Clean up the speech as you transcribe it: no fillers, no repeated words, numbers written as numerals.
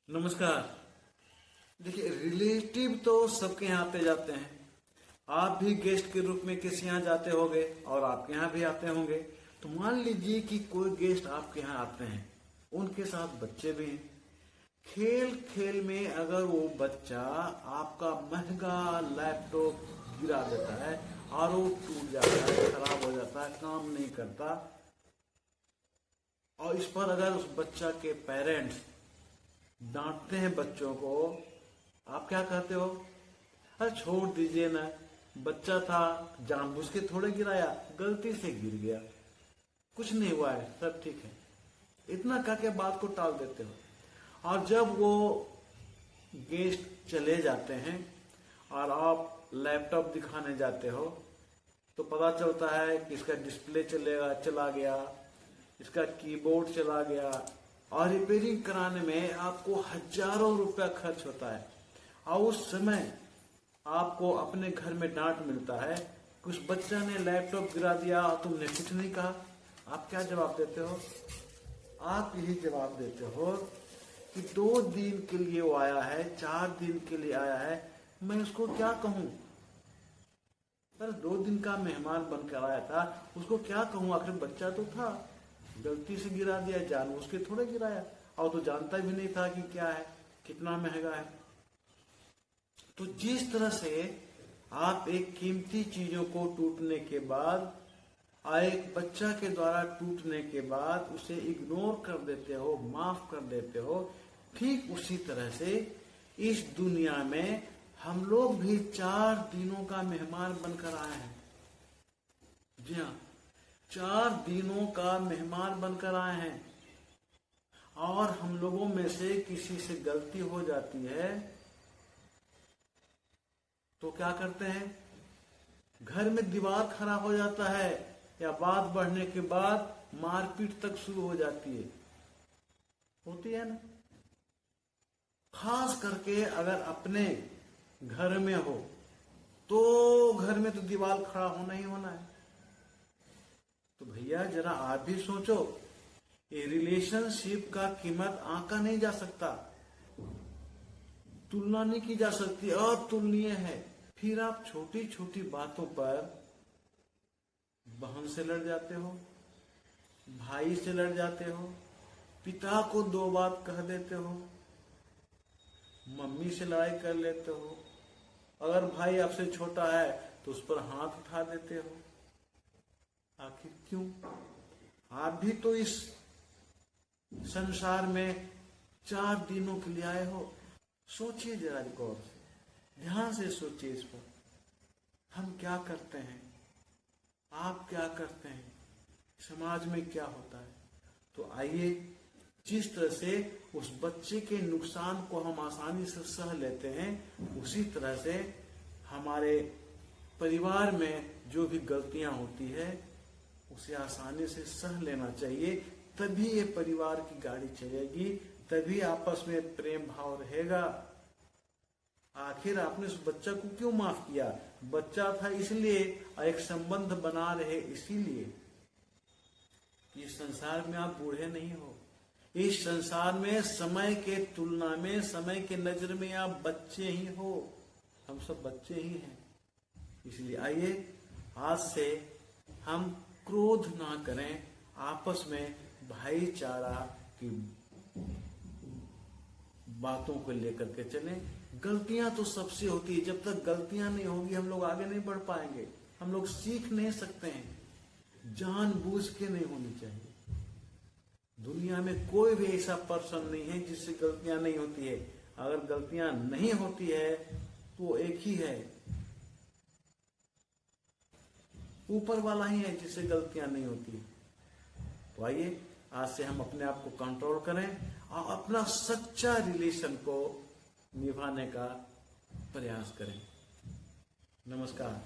नमस्कार। देखिए, रिलेटिव तो सबके यहाँ आते जाते हैं। आप भी गेस्ट के रूप में किसी यहाँ जाते होंगे और आपके यहाँ भी आते होंगे। तो मान लीजिए कि कोई गेस्ट आपके यहाँ आते हैं, उनके साथ बच्चे भी हैं। खेल खेल में अगर वो बच्चा आपका महंगा लैपटॉप गिरा देता है और वो टूट जाता है, खराब हो जाता है, काम नहीं करता, और इस पर अगर उस बच्चा के पेरेंट्स डांटते हैं बच्चों को, आप क्या कहते हो? अरे छोड़ दीजिए ना, बच्चा था, जानबूझ के थोड़े गिराया, गलती से गिर गया, कुछ नहीं हुआ है, सब ठीक है, इतना कह के बात को टाल देते हो। और जब वो गेस्ट चले जाते हैं और आप लैपटॉप दिखाने जाते हो तो पता चलता है कि इसका डिस्प्ले चला गया, इसका कीबोर्ड चला गया, और रिपेयरिंग कराने में आपको हजारों रुपया खर्च होता है। और उस समय आपको अपने घर में डांट मिलता है कि उस बच्चा ने लैपटॉप गिरा दिया और तुमने कुछ नहीं कहा। आप क्या जवाब देते हो? आप यही जवाब देते हो कि 2 दिन के लिए वो आया है, 4 दिन के लिए आया है, मैं उसको क्या कहूं? पर 2 दिन का मेहमान बनकर आया था, उसको क्या कहूं? आखिर बच्चा तो था, गलती से गिरा दिया, जानबूझ के थोड़े गिराया, और तो जानता भी नहीं था कि क्या है, कितना महंगा है। तो जिस तरह से आप एक कीमती चीजों को टूटने के बाद, एक बच्चा के द्वारा टूटने के बाद उसे इग्नोर कर देते हो, माफ कर देते हो, ठीक उसी तरह से इस दुनिया में हम लोग भी 4 दिनों का मेहमान बनकर आए हैं। जी हाँ, 4 दिनों का मेहमान बनकर आए हैं। और हम लोगों में से किसी से गलती हो जाती है तो क्या करते हैं? घर में दीवार खड़ा हो जाता है, या बात बढ़ने के बाद मारपीट तक शुरू हो जाती है, होती है ना। खास करके अगर अपने घर में हो तो घर में तो दीवार खड़ा होना ही होना है। तो भैया जरा आप भी सोचो, ये रिलेशनशिप का कीमत आंका नहीं जा सकता, तुलना नहीं की जा सकती, अतुलनीय है। फिर आप छोटी छोटी बातों पर बहन से लड़ जाते हो, भाई से लड़ जाते हो, पिता को 2 बात कह देते हो, मम्मी से लड़ाई कर लेते हो, अगर भाई आपसे छोटा है तो उस पर हाथ उठा देते हो। आखिर क्यों? आप भी तो इस संसार में 4 दिनों के लिए आए हो। सोचिए जरा गौर से, ध्यान से सोचिए इस पर। हम क्या करते हैं, आप क्या करते हैं, समाज में क्या होता है? तो आइए, जिस तरह से उस बच्चे के नुकसान को हम आसानी से सह लेते हैं, उसी तरह से हमारे परिवार में जो भी गलतियां होती है उसे आसानी से सह लेना चाहिए। तभी ये परिवार की गाड़ी चलेगी, तभी आपस में प्रेम भाव रहेगा। आखिर आपने उस बच्चा को क्यों माफ किया? बच्चा था इसलिए, एक संबंध बना रहे इसीलिए। इस संसार में आप बूढ़े नहीं हो। इस संसार में समय के तुलना में, समय के नजर में आप बच्चे ही हो। हम सब बच्चे ही हैं। इसलिए आइए, आज से हम क्रोध ना करें, आपस में भाईचारा की बातों को लेकर के चलें। गलतियां तो सबसे होती है, जब तक गलतियां नहीं होगी हम लोग आगे नहीं बढ़ पाएंगे, हम लोग सीख नहीं सकते हैं। जानबूझ के नहीं होनी चाहिए। दुनिया में कोई भी ऐसा पर्सन नहीं है जिससे गलतियां नहीं होती है। अगर गलतियां नहीं होती है तो एक ही है, ऊपर वाला ही है जिससे गलतियां नहीं होती। तो आइए, आज से हम अपने आप को कंट्रोल करें और अपना सच्चा रिलेशन को निभाने का प्रयास करें। नमस्कार।